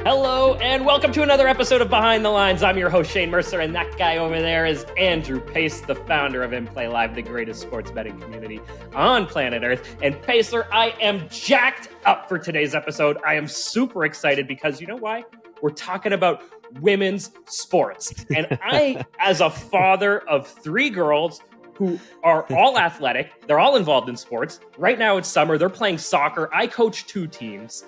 Hello, and welcome to another episode of Behind the Lines. I'm your host, Shane Mercer, and that guy over there is Andrew Pace, the founder of In Play Live, the greatest sports betting community on planet Earth. And Pacer, I am jacked up for today's episode. I am super excited because you know why? We're talking about women's sports. And I, as a father of three girls who are all athletic, they're all involved in sports. Right now it's summer, they're playing soccer. I coach two teams.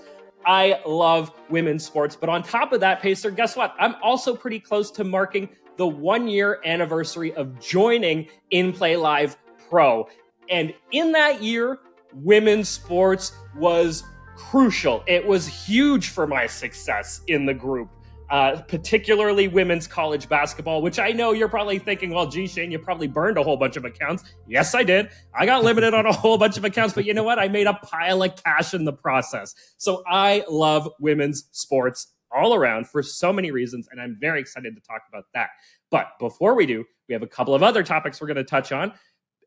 I love women's sports. But on top of that, Pacer, guess what? I'm also pretty close to marking the 1-year anniversary of joining In Play Live Pro. And in that year, women's sports was crucial. It was huge for my success in the group. Particularly women's college basketball, which I know you're probably thinking, well, gee, Shane, you probably burned a whole bunch of accounts. Yes, I did. I got limited on a whole bunch of accounts, but you know what? I made a pile of cash in the process. So I love women's sports all around for so many reasons, and I'm very excited to talk about that. But before we do, we have a couple of other topics we're going to touch on.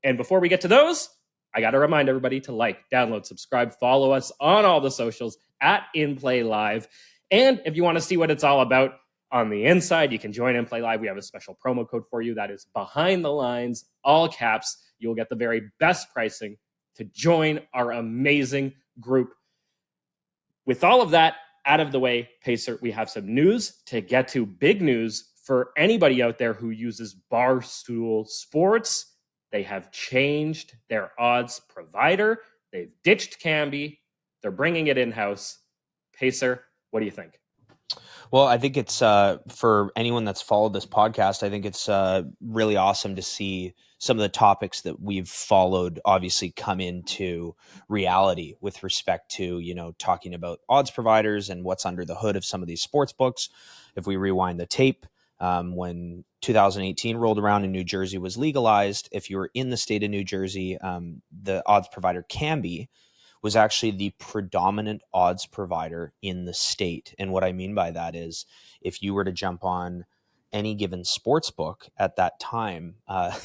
And before we get to those, I got to remind everybody to like, download, subscribe, follow us on all the socials at In Play Live. And if you want to see what it's all about on the inside, you can join In Play Live. We have a special promo code for you. That is Behind the Lines, all caps. You'll get the very best pricing to join our amazing group. With all of that out of the way, Pacer, we have some news to get to. Big news for anybody out there who uses Barstool Sports. They have changed their odds provider. They've ditched Camby. They're bringing it in-house. Pacer, what do you think? Well, I think it's for anyone that's followed this podcast, I think it's really awesome to see some of the topics that we've followed obviously come into reality with respect to, you know, talking about odds providers and what's under the hood of some of these sports books. If we rewind the tape, when 2018 rolled around and New Jersey was legalized, if you were in the state of New Jersey, the odds provider Camby was actually the predominant odds provider in the state. And what I mean by that is if you were to jump on any given sports book at that time,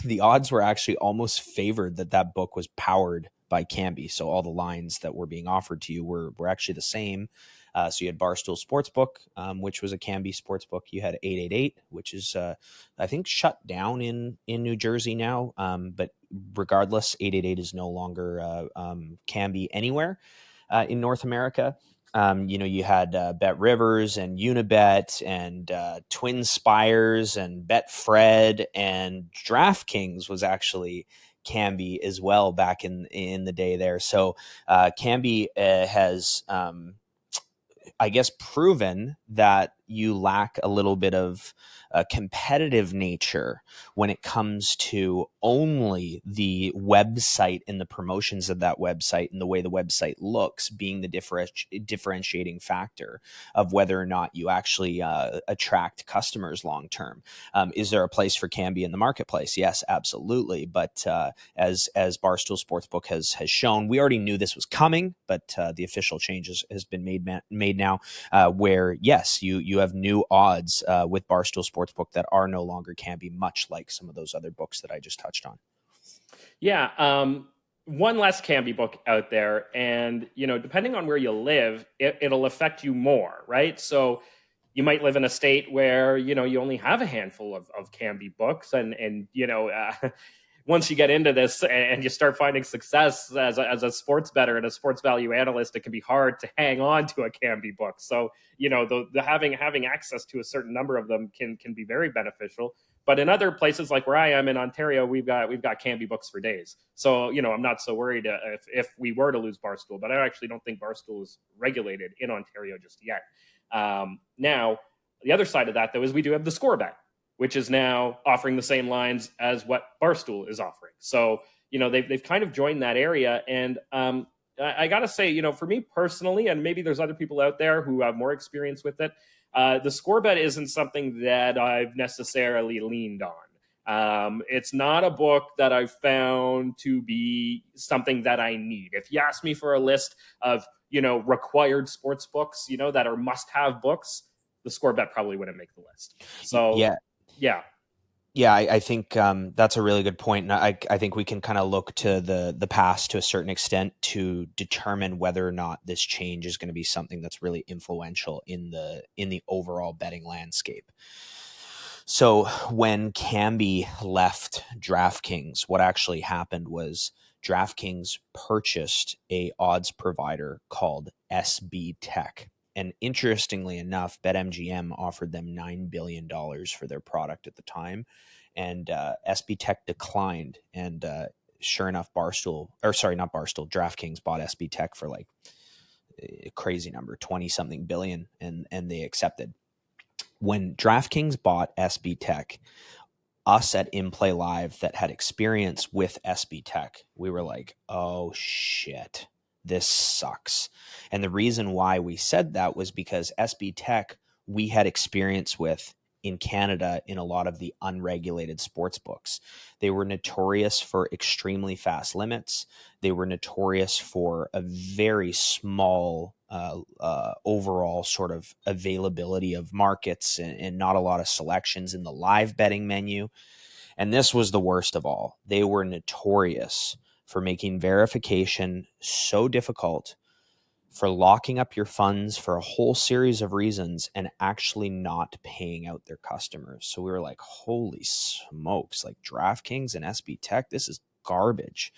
the odds were actually almost favored that that book was powered by Camby. So all the lines that were being offered to you were actually the same. So you had Barstool Sportsbook, which was a Camby sportsbook. You had 888, which is, I think, shut down in New Jersey now. But regardless, 888 is no longer Camby anywhere in North America. You had Bet Rivers and Unibet and Twin Spires and Betfred, and DraftKings was actually Camby as well back in the day there. So Camby has I guess, proven that you lack a little bit of competitive nature when it comes to only the website and the promotions of that website and the way the website looks being the differentiating factor of whether or not you actually attract customers long term. Is there a place for Camby in the marketplace? Yes, absolutely. But as Barstool Sportsbook has shown, we already knew this was coming, but the official changes has been made now, where yes, you have new odds with Barstool Sportsbook that are no longer Camby, much like some of those other books that I just touched on. Yeah, one less Camby book out there, and depending on where you live, it'll affect you more, right? So you might live in a state where you only have a handful of Camby books, and once you get into this and you start finding success as a sports bettor and a sports value analyst, it can be hard to hang on to a Camby book. So, the having access to a certain number of them can be very beneficial. But in other places like where I am in Ontario, we've got Camby books for days. So, I'm not so worried if we were to lose Barstool, but I actually don't think Barstool is regulated in Ontario just yet. Now, the other side of that, though, is we do have the score bet, which is now offering the same lines as what Barstool is offering. So, they've kind of joined that area. And I got to say, for me personally, and maybe there's other people out there who have more experience with it, the score bet isn't something that I've necessarily leaned on. It's not a book that I've found to be something that I need. If you ask me for a list of, required sports books, that are must-have books, the score bet probably wouldn't make the list. So, yeah. Yeah, I think that's a really good point, and I think we can kind of look to the past to a certain extent to determine whether or not this change is going to be something that's really influential in the overall betting landscape. So when Camby left DraftKings, what actually happened was DraftKings purchased a odds provider called SB Tech. And interestingly enough, BetMGM offered them $9 billion for their product at the time. And SB Tech declined. And sure enough, not Barstool, DraftKings bought SB Tech for like a crazy number, 20 something billion, and they accepted. When DraftKings bought SB Tech, us at In Play Live that had experience with SB Tech, we were like, oh shit, this sucks. And the reason why we said that was because SB Tech we had experience with in Canada in a lot of the unregulated sports books. They were notorious for extremely fast limits. They were notorious for a very small overall sort of availability of markets and not a lot of selections in the live betting menu. And this was the worst of all. They were notorious for making verification so difficult, for locking up your funds for a whole series of reasons and actually not paying out their customers. So we were like, holy smokes, like DraftKings and SB Tech, this is garbage.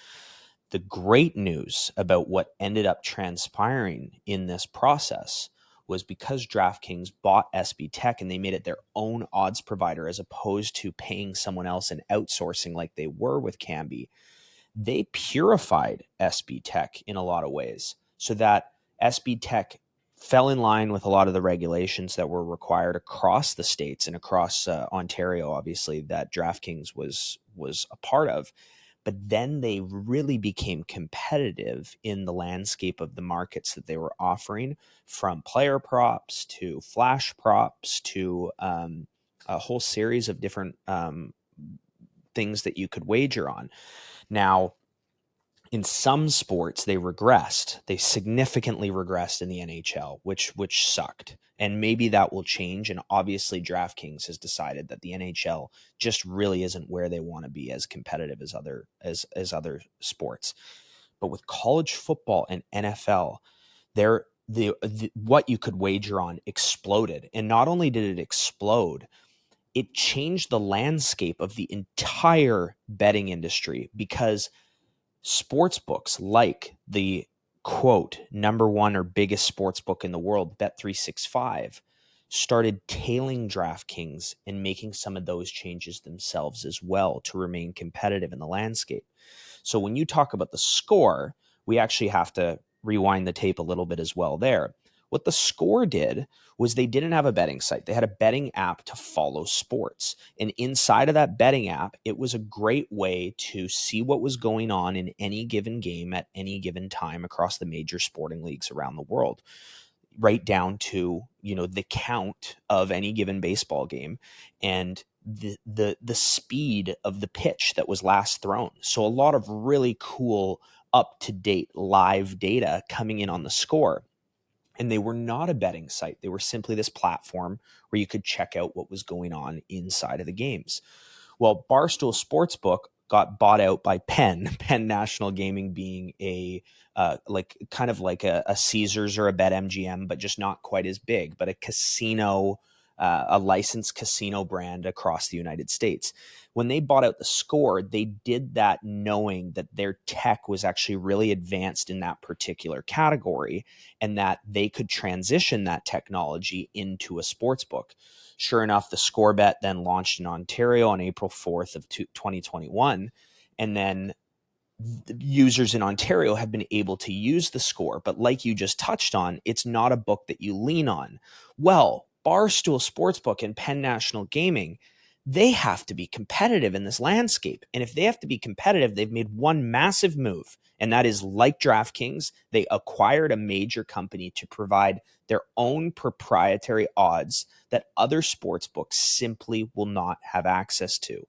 The great news about what ended up transpiring in this process was because DraftKings bought SB Tech and they made it their own odds provider as opposed to paying someone else and outsourcing like they were with Camby, they purified SB Tech in a lot of ways so that SB Tech fell in line with a lot of the regulations that were required across the states and across Ontario, obviously, that DraftKings was a part of. But then they really became competitive in the landscape of the markets that they were offering, from player props to flash props to a whole series of different things that you could wager on. Now, in some sports, they regressed. They significantly regressed in the NHL, which sucked. And maybe that will change. And obviously, DraftKings has decided that the NHL just really isn't where they want to be as competitive as other sports. But with college football and NFL, what you could wager on exploded. And not only did it explode, it changed the landscape of the entire betting industry, because sports books like the quote number one or biggest sports book in the world, Bet365, started tailing DraftKings and making some of those changes themselves as well to remain competitive in the landscape. So when you talk about the score, we actually have to rewind the tape a little bit as well there. What the score did was they didn't have a betting site. They had a betting app to follow sports. And inside of that betting app, it was a great way to see what was going on in any given game at any given time across the major sporting leagues around the world, right down to, the count of any given baseball game and the speed of the pitch that was last thrown. So a lot of really cool up-to-date live data coming in on the score. And they were not a betting site. They were simply this platform where you could check out what was going on inside of the games. Well, Barstool Sportsbook got bought out by Penn National Gaming, being a kind of like a Caesars or a BetMGM, but just not quite as big, but a casino, a licensed casino brand across the United States. When they bought out the score, they did that knowing that their tech was actually really advanced in that particular category and that they could transition that technology into a sports book. Sure enough, the score bet then launched in Ontario on April 4th of 2021. And then users in Ontario have been able to use the score. But like you just touched on, it's not a book that you lean on. Well, Barstool Sportsbook and Penn National Gaming, they have to be competitive in this landscape. And if they have to be competitive, they've made one massive move. And that is, like DraftKings, they acquired a major company to provide their own proprietary odds that other sports books simply will not have access to.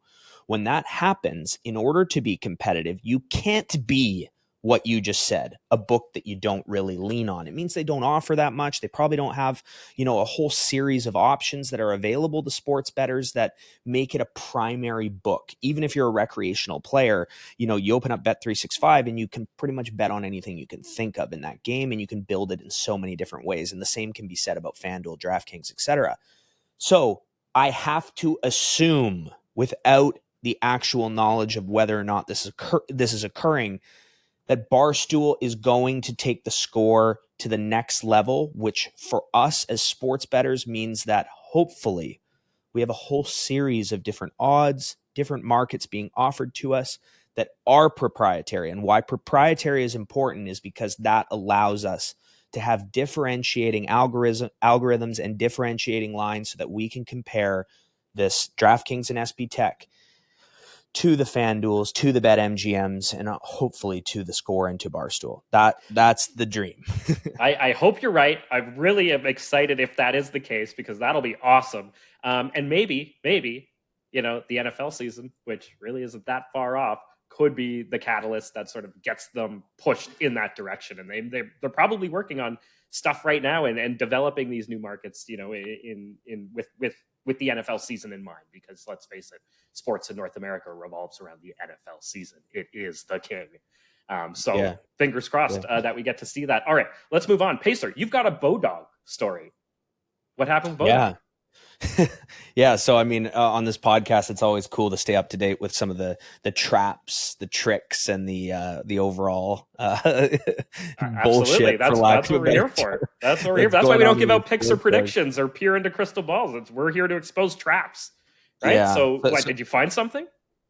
When that happens, in order to be competitive, you can't be what you just said, a book that you don't really lean on. It means they don't offer that much. They probably don't have, a whole series of options that are available to sports bettors that make it a primary book. Even if you're a recreational player, you open up Bet365 and you can pretty much bet on anything you can think of in that game, and you can build it in so many different ways. And the same can be said about FanDuel, DraftKings, etc. So I have to assume, without the actual knowledge of whether or not this is occurring, that Barstool is going to take the score to the next level, which for us as sports bettors means that hopefully we have a whole series of different odds, different markets being offered to us that are proprietary. And why proprietary is important is because that allows us to have differentiating algorithms and differentiating lines so that we can compare this DraftKings and SB Tech to the FanDuels, to the BetMGMs, and hopefully to the Score and to Barstool. That's the dream. I hope you're right. I really am excited if that is the case, because that'll be awesome. And maybe, the NFL season, which really isn't that far off, could be the catalyst that sort of gets them pushed in that direction. And they're probably working on stuff right now and developing these new markets, with the NFL season in mind, because let's face it, sports in North America revolves around the NFL season. It is the king. Fingers crossed that we get to see that. All right, let's move on. Pacer, you've got a Bodog story. What happened with Bodog? Yeah. So, on this podcast, it's always cool to stay up to date with some of the traps, the tricks, and the overall bullshit. That's what we're here for. That's what we're here for. That's why we don't give out picks or predictions or peer into crystal balls. We're here to expose traps, right? Yeah. So, did you find something?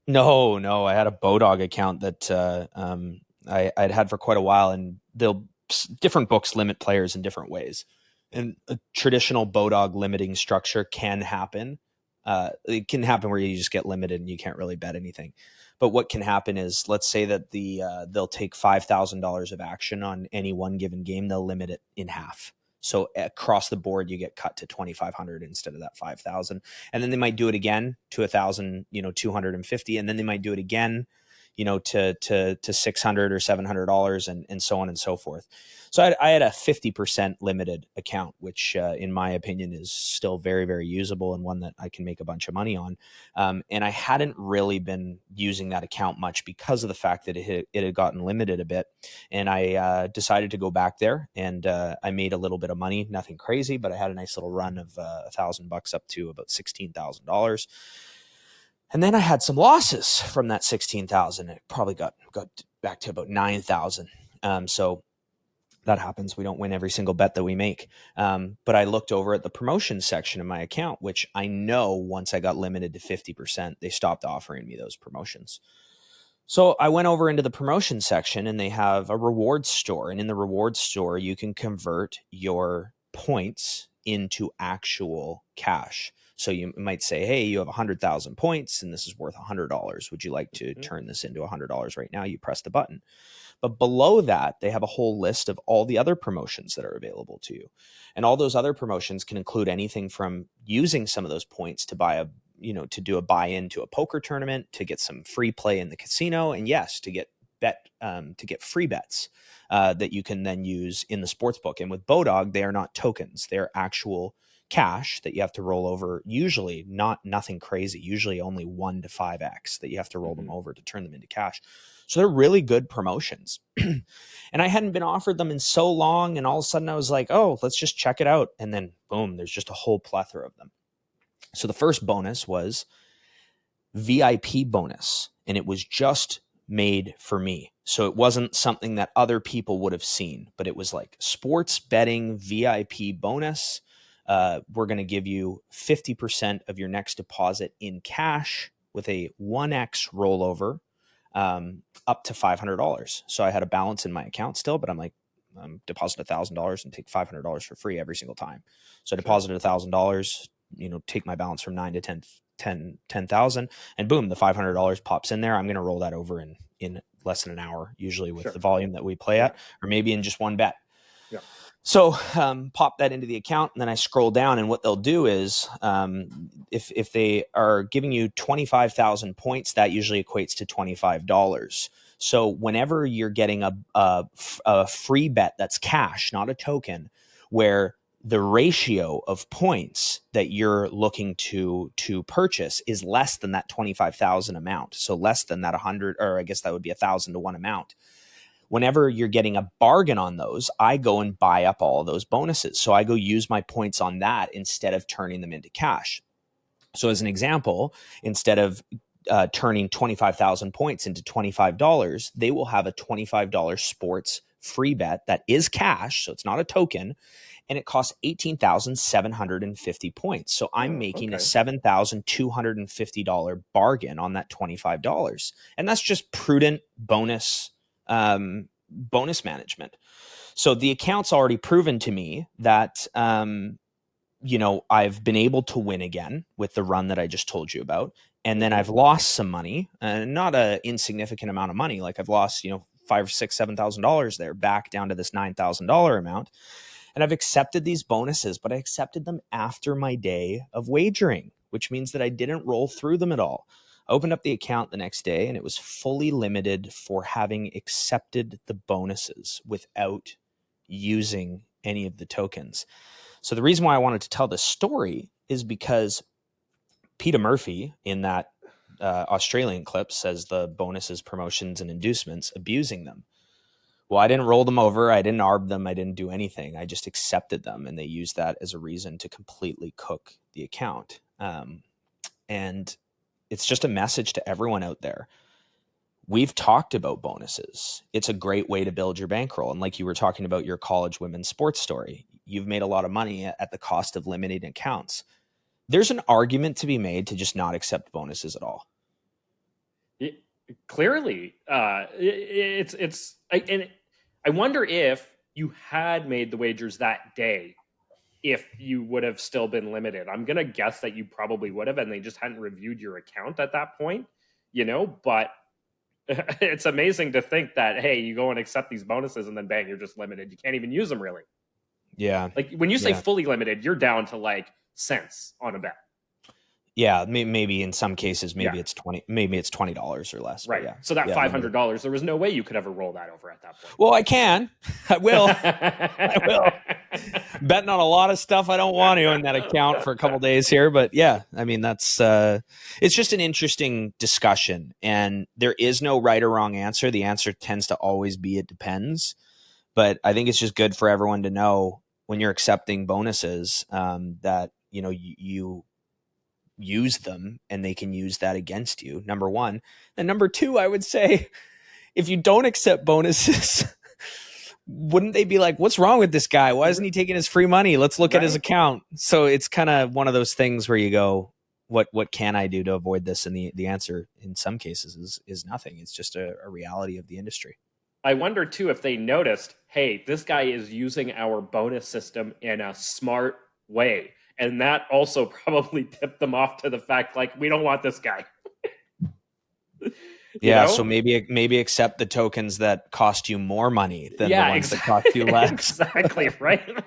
No. I had a Bodog account that I'd had for quite a while, and different books limit players in different ways. And a traditional Bodog limiting structure can happen. It can happen where you just get limited and you can't really bet anything. But what can happen is, let's say that they'll take $5,000 of action on any one given game. They'll limit it in half. So across the board, you get cut to 2,500 instead of that 5,000. And then they might do it again to 1,250. And then they might do it again, to $600 or $700 and so on and so forth. So I had a 50% limited account, which in my opinion is still very, very usable and one that I can make a bunch of money on. And I hadn't really been using that account much because of the fact that it had gotten limited a bit. And I decided to go back there, and I made a little bit of money, nothing crazy, but I had a nice little run of $1,000 up to about $16,000. And then I had some losses from that 16,000. It probably got back to about 9,000. So that happens. We don't win every single bet that we make. But I looked over at the promotion section of my account, which I know once I got limited to 50%, they stopped offering me those promotions. So I went over into the promotion section, and they have a rewards store. And in the rewards store, you can convert your points into actual cash. So you might say, hey, you have 100,000 points and this is worth $100. Would you like to turn this into $100 right now? You press the button. But below that, they have a whole list of all the other promotions that are available to you. And all those other promotions can include anything from using some of those points to buy to do a buy-in to a poker tournament, to get some free play in the casino, and yes, to get free bets that you can then use in the sports book. And with Bodog, they are not tokens; they're actual cash that you have to roll over. Usually, nothing crazy. Usually, only 1 to 5x that you have to roll them over to turn them into cash. So they're really good promotions. And I hadn't been offered them in so long. And all of a sudden I was like, oh, let's just check it out. And then boom, there's just a whole plethora of them. So the first bonus was VIP bonus, and it was just made for me. So it wasn't something that other people would have seen, but it was like sports betting VIP bonus. We're going to give you 50% of your next deposit in cash with a 1x rollover. Up to $500. So I had a balance in my account still, but I'm like, deposit $1,000 and take $500 for free every single time. So I deposited $1,000, take my balance from 9 to 10,000, and boom, the $500 pops in there. I'm going to roll that over in less than an hour, usually with the volume that we play at, or maybe in just one bet. Yeah. So pop that into the account, and then I scroll down, and what they'll do is if they are giving you 25,000 points, that usually equates to $25. So whenever you're getting a free bet that's cash, not a token, where the ratio of points that you're looking to purchase is less than that 25,000 amount, so less than that 100, or I guess that would be 1,000 to 1 amount. Whenever you're getting a bargain on those, I go and buy up all of those bonuses. So I go use my points on that instead of turning them into cash. So as an example, instead of turning 25,000 points into $25, they will have a $25 sports free bet that is cash. So it's not a token, and it costs 18,750 points. So I'm making a $7,250 bargain on that $25. And that's just prudent bonus management. So the account's already proven to me that, I've been able to win again with the run that I just told you about. And then I've lost some money, not an insignificant amount of money. Like I've lost, $5,000, $6,000, $7,000 there, back down to this $9,000 amount. And I've accepted these bonuses, but I accepted them after my day of wagering, which means that I didn't roll through them at all. I opened up the account the next day, and it was fully limited for having accepted the bonuses without using any of the tokens. So the reason why I wanted to tell this story is because Peter Murphy in that Australian clip says the bonuses, promotions, and inducements, abusing them. Well, I didn't roll them over. I didn't arb them. I didn't do anything. I just accepted them, and they used that as a reason to completely cook the account. And it's just a message to everyone out there. We've talked about bonuses. It's a great way to build your bankroll. And like you were talking about your college women's sports story, you've made a lot of money at the cost of limiting accounts. There's an argument to be made to just not accept bonuses at all. Clearly, I wonder if you had made the wagers that day, if you would have still been limited. I'm going to guess that you probably would have, and they just hadn't reviewed your account at that point, but it's amazing to think that, hey, you go and accept these bonuses and then bang, you're just limited. You can't even use them really. Yeah. Like when you say fully limited, you're down to like cents on a bet. Yeah, maybe in some cases, it's $20 or less. Right. So that $500, there was no way you could ever roll that over at that point. Well, I can. I will. I will. Betting on a lot of stuff I don't want to in that account for a couple days here, but yeah, I mean that's it's just an interesting discussion, and there is no right or wrong answer. The answer tends to always be it depends, but I think it's just good for everyone to know when you're accepting bonuses that you use them and they can use that against you, number one. And number two, I would say if you don't accept bonuses, wouldn't they be like, what's wrong with this guy? Why isn't he taking his free money? Let's look at his account. So it's kind of one of those things where you go, what can I do to avoid this? And the answer in some cases is nothing. It's just a reality of the industry. I wonder too if they noticed, hey, this guy is using our bonus system in a smart way. And that also probably tipped them off to the fact, like, we don't want this guy. So maybe accept the tokens that cost you more money than the ones that cost you less. Exactly, right?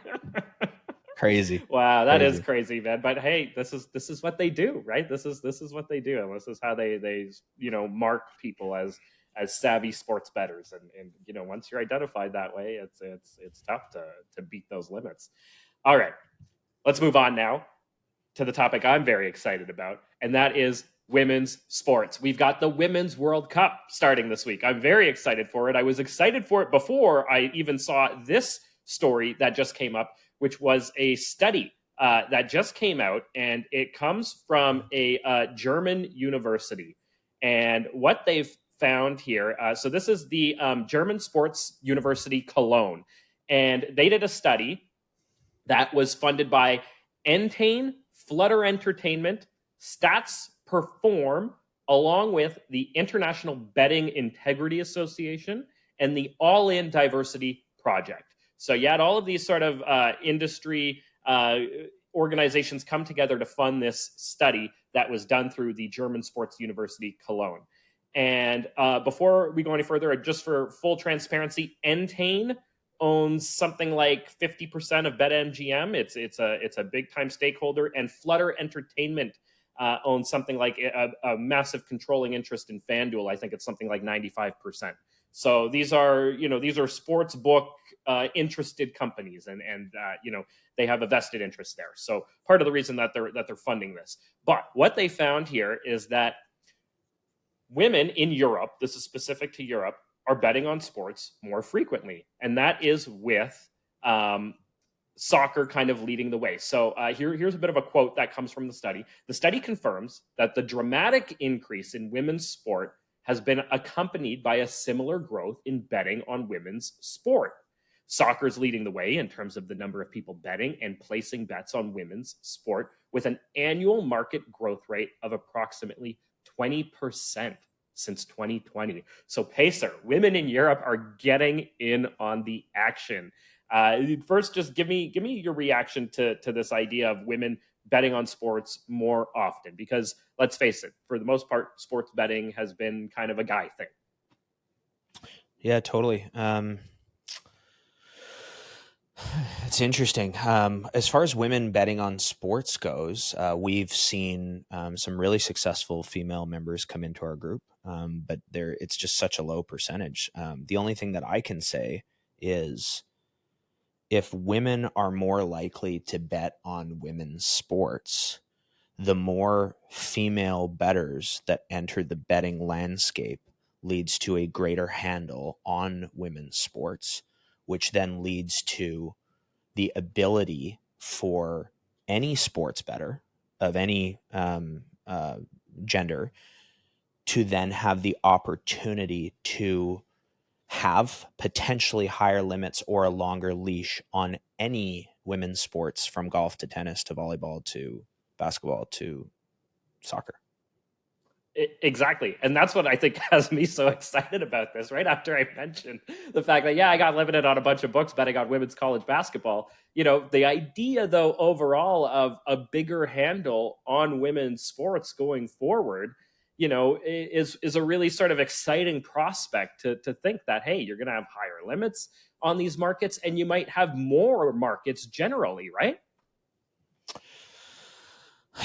Crazy. Wow, that is crazy, man. But hey, this is what they do, right? This is what they do, and this is how they mark people as savvy sports bettors. And once you're identified that way, it's tough to beat those limits. All right. Let's move on now to the topic I'm very excited about, and that is women's sports. We've got the Women's World Cup starting this week. I'm very excited for it. I was excited for it before I even saw this story that just came up, which was a study that just came out, and it comes from a German university. And what they've found here, so this is the German Sports University Cologne, and they did a study that was funded by Entain, Flutter Entertainment, Stats Perform, along with the International Betting Integrity Association and the All In Diversity Project. So you had all of these sort of industry organizations come together to fund this study that was done through the German Sports University Cologne. And before we go any further, just for full transparency, Entain owns something like 50% of BetMGM. It's a big time stakeholder, and Flutter Entertainment owns something like a massive controlling interest in FanDuel. I think it's something like 95%. So these are sports book interested companies, and they have a vested interest there. So part of the reason that they're funding this. But what they found here is that women in Europe, this is specific to Europe, are betting on sports more frequently, and that is with soccer kind of leading the way. So here's a bit of a quote that comes from the study. The study confirms that the dramatic increase in women's sport has been accompanied by a similar growth in betting on women's sport. Soccer is leading the way in terms of the number of people betting and placing bets on women's sport, with an annual market growth rate of approximately 20% since 2020. So Pacer, women in Europe are getting in on the action. First, just give me your reaction to this idea of women betting on sports more often, because let's face it, for the most part, sports betting has been kind of a guy thing. Yeah, totally. It's interesting. As far as women betting on sports goes, we've seen some really successful female members come into our group, but it's just such a low percentage. The only thing that I can say is, if women are more likely to bet on women's sports, the more female bettors that enter the betting landscape leads to a greater handle on women's sports, which then leads to the ability for any sports bettor of any gender to then have the opportunity to have potentially higher limits or a longer leash on any women's sports, from golf to tennis to volleyball to basketball to soccer. Exactly. And that's what I think has me so excited about this, right after I mentioned the fact that, I got limited on a bunch of books betting on women's college basketball. The idea, though, overall of a bigger handle on women's sports going forward, is a really sort of exciting prospect to think that, hey, you're going to have higher limits on these markets, and you might have more markets generally, right?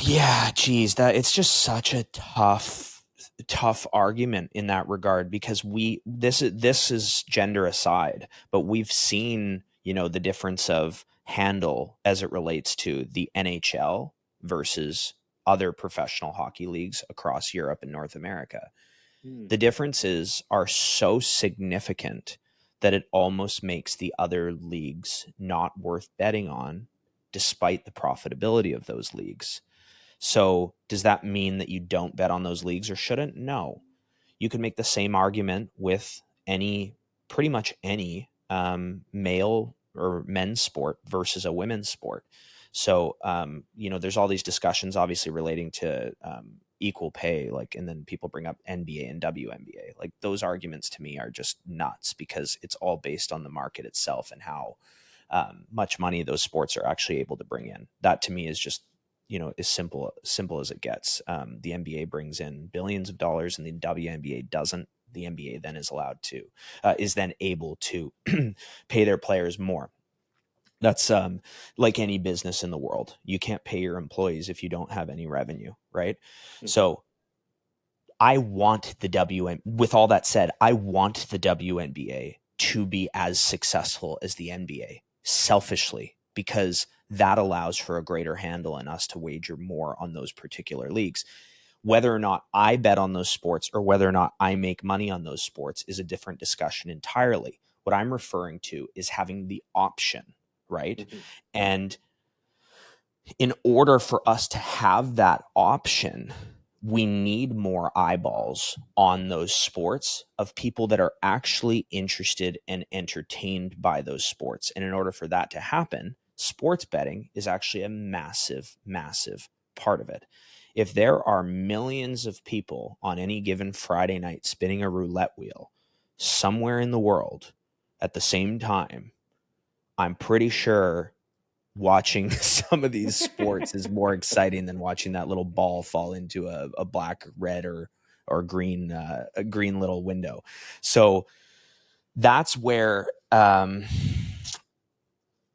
Yeah, geez, it's just such a tough argument in that regard, because this is gender aside, but we've seen, the difference of handle as it relates to the NHL versus other professional hockey leagues across Europe and North America. The differences are so significant that it almost makes the other leagues not worth betting on, despite the profitability of those leagues. So does that mean that you don't bet on those leagues or shouldn't? No. You can make the same argument with pretty much any male or men's sport versus a women's sport. So, there's all these discussions obviously relating to equal pay, and then people bring up NBA and WNBA. Like, those arguments to me are just nuts, because it's all based on the market itself and how much money those sports are actually able to bring in. That to me is just, as simple as it gets. The NBA brings in billions of dollars and the WNBA doesn't. The NBA then is then able to pay their players more. That's like any business in the world. You can't pay your employees if you don't have any revenue, right? Mm-hmm. So with all that said, I want the WNBA to be as successful as the NBA, selfishly, because that allows for a greater handle in us to wager more on those particular leagues. Whether or not I bet on those sports or whether or not I make money on those sports is a different discussion entirely. What I'm referring to is having the option, right? Mm-hmm. And in order for us to have that option, we need more eyeballs on those sports of people that are actually interested and entertained by those sports. And in order for that to happen, sports betting is actually a massive, massive part of it. If there are millions of people on any given Friday night spinning a roulette wheel somewhere in the world at the same time, I'm pretty sure watching some of these sports is more exciting than watching that little ball fall into a black, red, or green, a green little window. So that's where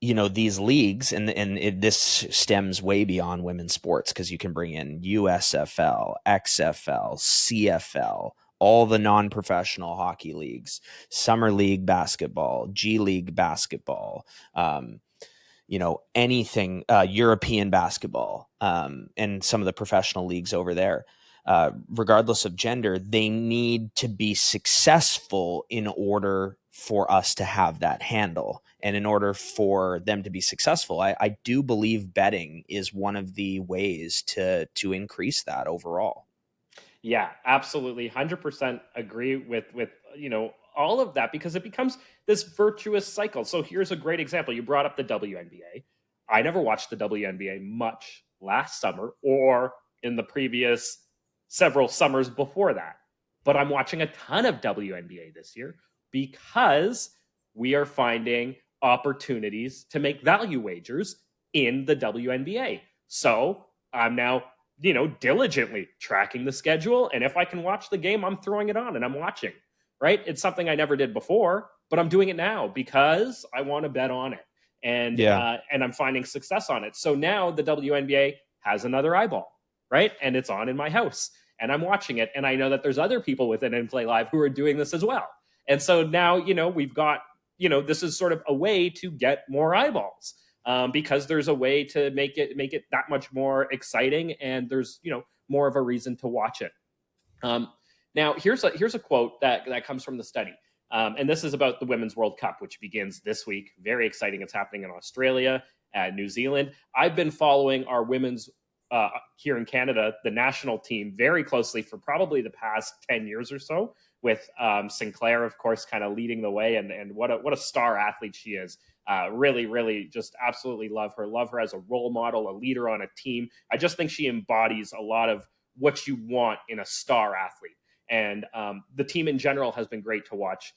these leagues, this stems way beyond women's sports, because you can bring in USFL, XFL, CFL, all the non-professional hockey leagues, summer league basketball, G League basketball, anything, European basketball, and some of the professional leagues over there. Regardless of gender, they need to be successful in order for us to have that handle. And in order for them to be successful, I do believe betting is one of the ways to increase that overall. Yeah, absolutely. 100% agree with all of that, because it becomes this virtuous cycle. So here's a great example. You brought up the WNBA. I never watched the WNBA much last summer or in the previous several summers before that. But I'm watching a ton of WNBA this year because we are finding opportunities to make value wagers in the WNBA. So I'm now diligently tracking the schedule. And if I can watch the game, I'm throwing it on and I'm watching, right? It's something I never did before, but I'm doing it now because I want to bet on it. And, Yeah. and I'm finding success on it. So now the WNBA has another eyeball, right? And it's on in my house and I'm watching it. And I know that there's other people within In Play Live who are doing this as well. And so now, we've got, this is sort of a way to get more eyeballs. Because there's a way to make it that much more exciting, and there's more of a reason to watch it. Now here's a quote that comes from the study, and this is about the Women's World Cup, which begins this week. Very exciting. It's happening in Australia, New Zealand. I've been following our women's here in Canada, the national team, very closely for probably the past 10 years or so, with Sinclair, of course, kind of leading the way, and what a star athlete she is. Really, really just absolutely love her as a role model, a leader on a team. I just think she embodies a lot of what you want in a star athlete. And the team in general has been great to watch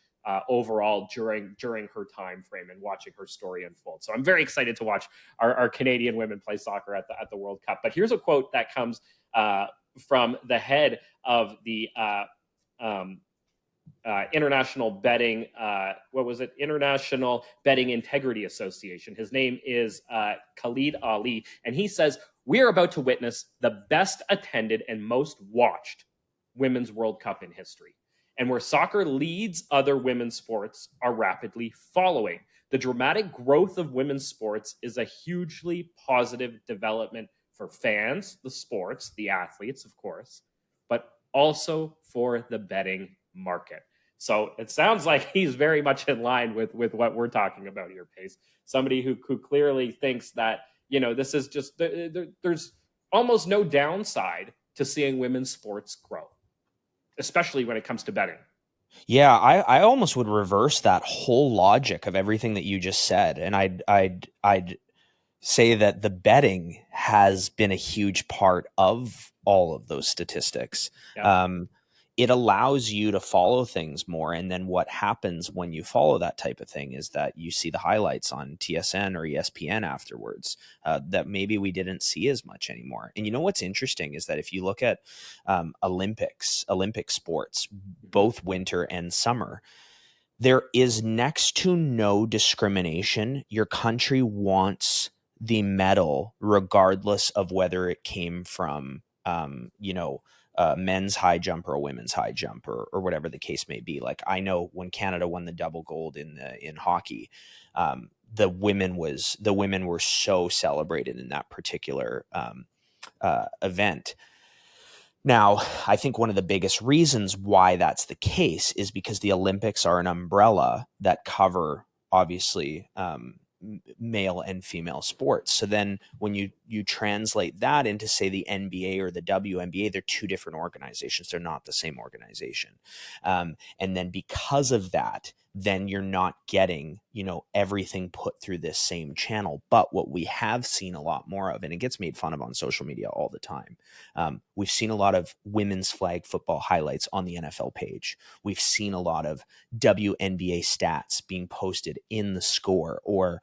overall during her time frame and watching her story unfold. So I'm very excited to watch our Canadian women play soccer at the World Cup. But here's a quote that comes from the head of the international betting, International Betting Integrity Association. His name is Khalid Ali, and he says, "We are about to witness the best attended and most watched Women's World Cup in history. And where soccer leads, other women's sports are rapidly following. The dramatic growth of women's sports is a hugely positive development for fans, the sports, the athletes, of course, but also for the betting market." So it sounds like he's very much in line with what we're talking about here, Pace. Somebody who clearly thinks that, this is just, there's almost no downside to seeing women's sports grow, especially when it comes to betting. Yeah, I almost would reverse that whole logic of everything that you just said, and I'd say that the betting has been a huge part of all of those statistics. Yeah. It allows you to follow things more. And then what happens when you follow that type of thing is that you see the highlights on TSN or ESPN afterwards that maybe we didn't see as much anymore. And what's interesting is that if you look at Olympic sports, both winter and summer, there is next to no discrimination. Your country wants the medal regardless of whether it came from men's high jump or a women's high jump or whatever the case may be. Like, I know when Canada won the double gold in hockey, the women were so celebrated in that particular event. Now, I think one of the biggest reasons why that's the case is because the Olympics are an umbrella that cover, obviously, male and female sports. So then when you translate that into, say, the NBA or the WNBA, they're two different organizations. They're not the same organization. And then because of that, then you're not getting, everything put through this same channel. But what we have seen a lot more of, and it gets made fun of on social media all the time, we've seen a lot of women's flag football highlights on the NFL page. We've seen a lot of WNBA stats being posted in the score or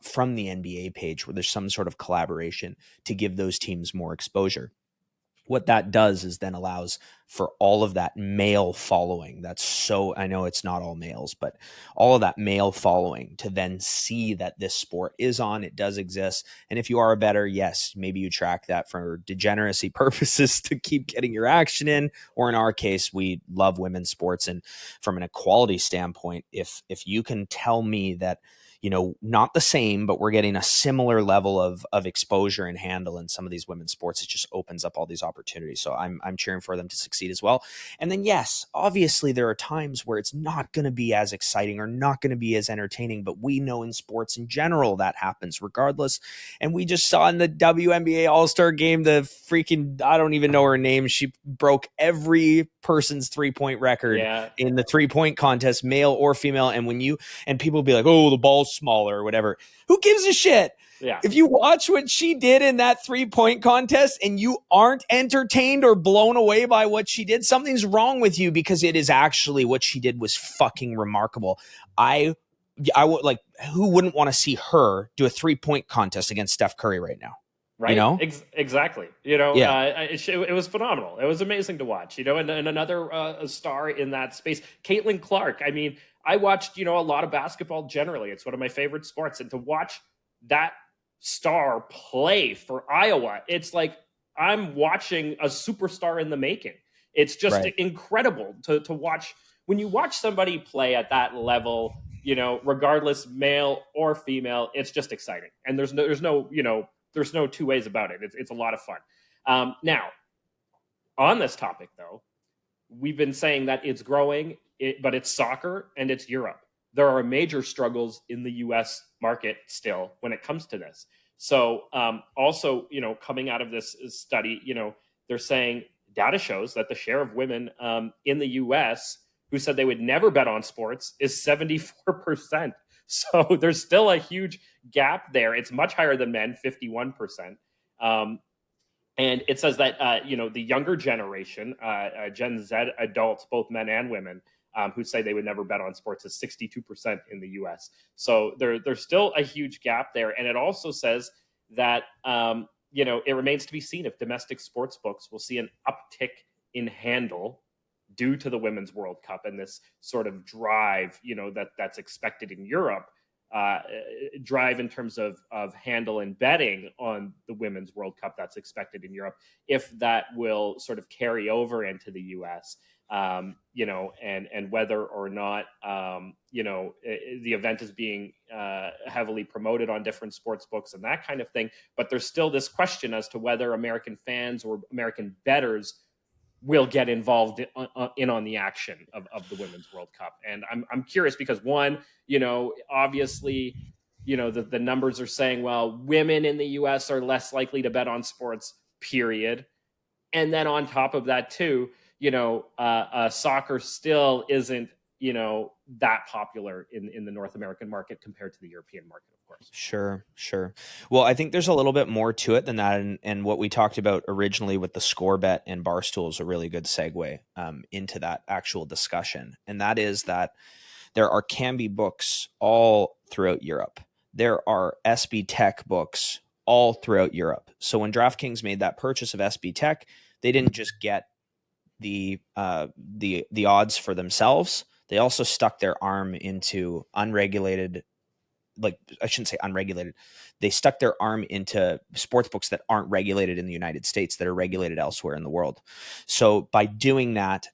from the NBA page where there's some sort of collaboration to give those teams more exposure. what that does is then allows for all of that male following. I know it's not all males, but all of that male following to then see that this sport is on, it does exist. And if you are a bettor, yes, maybe you track that for degeneracy purposes to keep getting your action in. Or in our case, we love women's sports. And from an equality standpoint, if you can tell me that, not the same, but we're getting a similar level of exposure and handle in some of these women's sports, it just opens up all these opportunities. So I'm cheering for them to succeed as well. And then, yes, obviously there are times where it's not going to be as exciting or not going to be as entertaining, but we know in sports in general that happens regardless. And we just saw in the WNBA All-Star game, the freaking, I don't even know her name, she broke every person's 3-point record in the 3-point contest, male or female. And people be like, oh, the ball's smaller or whatever. Who gives a shit? Yeah. If you watch what she did in that 3-point contest and you aren't entertained or blown away by what she did, something's wrong with you, because it is actually, what she did was fucking remarkable. I would like, who wouldn't want to see her do a 3-point contest against Steph Curry right now? Right. Exactly. Yeah. It was phenomenal. It was amazing to watch, and another star in that space, Caitlin Clark. I mean, I watched, a lot of basketball generally. It's one of my favorite sports. And to watch that star play for Iowa, it's like I'm watching a superstar in the making. It's just incredible to watch. When you watch somebody play at that level, regardless male or female, it's just exciting. And there's no two ways about it. It's a lot of fun. Now, on this topic, though, we've been saying that it's growing, but it's soccer and it's Europe. There are major struggles in the U.S. market still when it comes to this. So also, coming out of this study, they're saying data shows that the share of women in the U.S. who said they would never bet on sports is 74%. So there's still a huge gap there. It's much higher than men, 51%. And it says that, the younger generation, Gen Z adults, both men and women, who say they would never bet on sports is 62% in the US. So there's still a huge gap there. And it also says that, it remains to be seen if domestic sports books will see an uptick in handle due to the Women's World Cup and this sort of drive, that's expected in Europe, drive in terms of handle and betting on the Women's World Cup that's expected in Europe, if that will sort of carry over into the US, and whether or not, the event is being heavily promoted on different sports books and that kind of thing. But there's still this question as to whether American fans or American bettors will get involved in on the action of the Women's World Cup. And I'm curious because one, obviously, the numbers are saying, well, women in the US are less likely to bet on sports, period. And then on top of that too, soccer still isn't, that popular in the North American market compared to the European market, of course. Sure. Well, I think there's a little bit more to it than that. And what we talked about originally with the score bet and Barstool is a really good segue into that actual discussion. And that is that there can be books all throughout Europe. There are SB Tech books all throughout Europe. So when DraftKings made that purchase of SB Tech, they didn't just get the odds for themselves. They also stuck their arm into unregulated, like I shouldn't say unregulated. They stuck their arm into sports books that aren't regulated in the United States, that are regulated elsewhere in the world. So by doing that,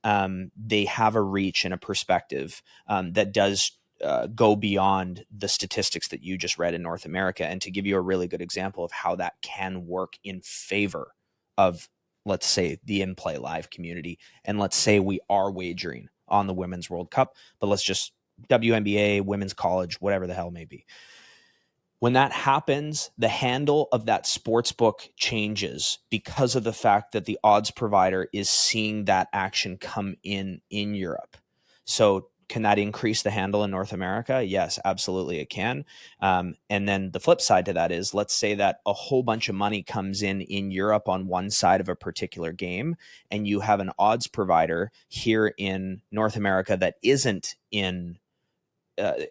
they have a reach and a perspective that does go beyond the statistics that you just read in North America. And to give you a really good example of how that can work in favor of, let's say, the in-play live community, and let's say we are wagering on the Women's World Cup, but let's just WNBA, women's college, whatever the hell may be. When that happens, the handle of that sports book changes because of the fact that the odds provider is seeing that action come in Europe. So can that increase the handle in North America? Yes, absolutely it can. And then the flip side to that is, let's say that a whole bunch of money comes in Europe on one side of a particular game, and you have an odds provider here in North America that isn't in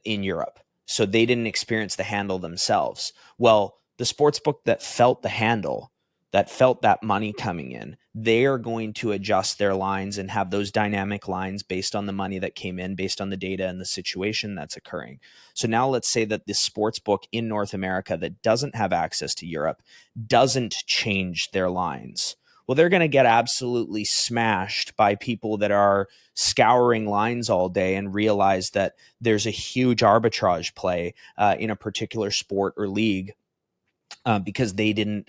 Europe. So they didn't experience the handle themselves. Well, the sports book that felt the handle, that felt that money coming in, they are going to adjust their lines and have those dynamic lines based on the money that came in, based on the data and the situation that's occurring. So now let's say that this sports book in North America that doesn't have access to Europe doesn't change their lines. Well, they're going to get absolutely smashed by people that are scouring lines all day and realize that there's a huge arbitrage play in a particular sport or league because they didn't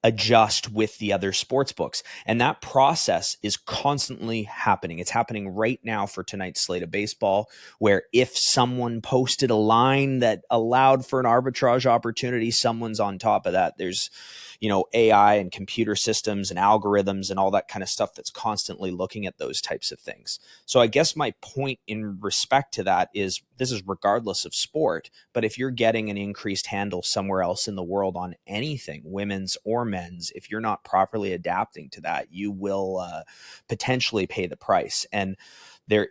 adjust with the other sports books. And that process is constantly happening. It's happening right now for tonight's slate of baseball, where if someone posted a line that allowed for an arbitrage opportunity, someone's on top of that. There's, AI and computer systems and algorithms and all that kind of stuff that's constantly looking at those types of things. So I guess my point in respect to that is this is regardless of sport, but if you're getting an increased handle somewhere else in the world on anything, women's or men's, if you're not properly adapting to that, you will potentially pay the price. And there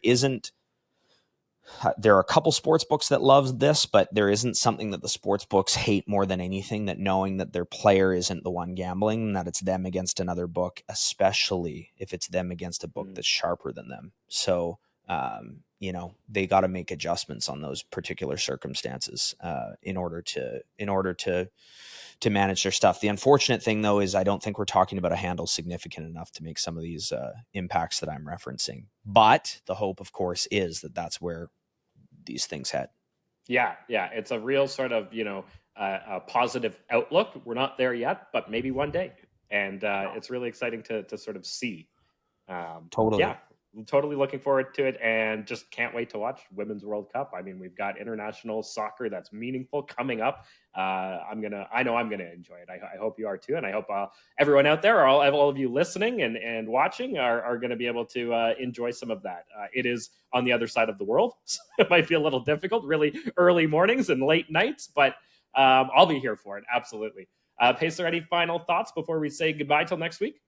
are a couple sports books that love this, but there isn't something that the sports books hate more than anything, that knowing that their player isn't the one gambling, and that it's them against another book, especially if it's them against a book that's sharper than them. So, they got to make adjustments on those particular circumstances in order to manage their stuff. The unfortunate thing, though, is I don't think we're talking about a handle significant enough to make some of these impacts that I'm referencing. But the hope, of course, is that that's where these things head. Yeah. It's a real sort of, a positive outlook. We're not there yet, but maybe one day. And it's really exciting to sort of see. Totally. Yeah. I'm totally looking forward to it, and just can't wait to watch Women's World Cup. I mean, we've got international soccer that's meaningful coming up. I know I'm gonna enjoy it. I hope you are too, and I hope everyone out there, all of you listening and watching, are going to be able to enjoy some of that. It is on the other side of the world, so it might be a little difficult, really early mornings and late nights, but I'll be here for it. Absolutely. Pacer, any final thoughts before we say goodbye till next week?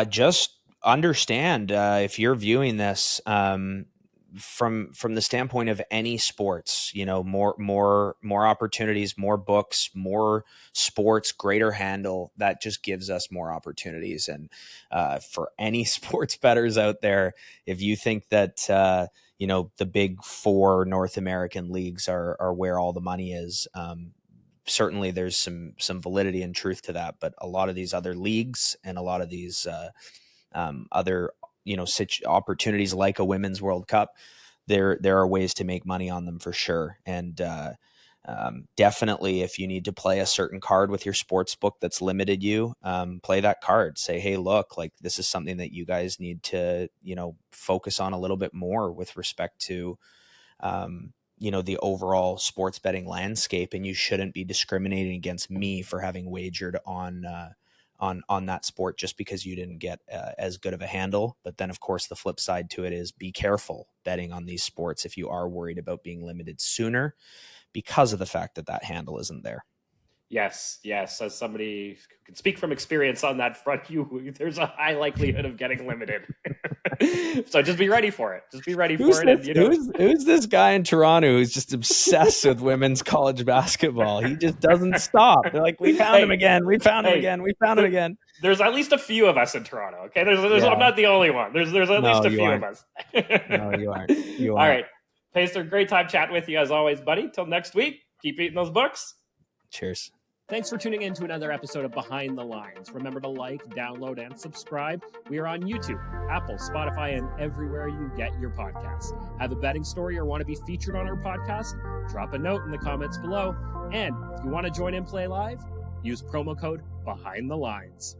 Just understand if you're viewing this from the standpoint of any sports, more opportunities, more books, more sports, greater handle, that just gives us more opportunities. And for any sports bettors out there, if you think that the big four North American leagues are where all the money is, certainly there's some validity and truth to that. But a lot of these other leagues and a lot of these other opportunities like a Women's World Cup, there are ways to make money on them for sure. And definitely, if you need to play a certain card with your sports book that's limited you, play that card. Say, hey, look, like this is something that you guys need to focus on a little bit more with respect to the overall sports betting landscape, and you shouldn't be discriminating against me for having wagered on that sport just because you didn't get as good of a handle. But then, of course, the flip side to it is be careful betting on these sports if you are worried about being limited sooner because of the fact that handle isn't there. Yes. As somebody who can speak from experience on that front, there's a high likelihood of getting limited. So just be ready for it. Who's this guy in Toronto who's just obsessed with women's college basketball? He just doesn't stop. They're like, we found him again. We found him again. There's at least a few of us in Toronto. Okay, yeah. I'm not the only one. There's at least a few of us. No, you aren't. All right, Pacer, great time chatting with you as always, buddy. Till next week, keep eating those books. Cheers. Thanks for tuning in to another episode of Behind the Lines. Remember to like, download, and subscribe. We are on YouTube, Apple, Spotify, and everywhere you get your podcasts. Have a betting story or want to be featured on our podcast? Drop a note in the comments below. And if you want to join In Play Live, use promo code Behind the Lines.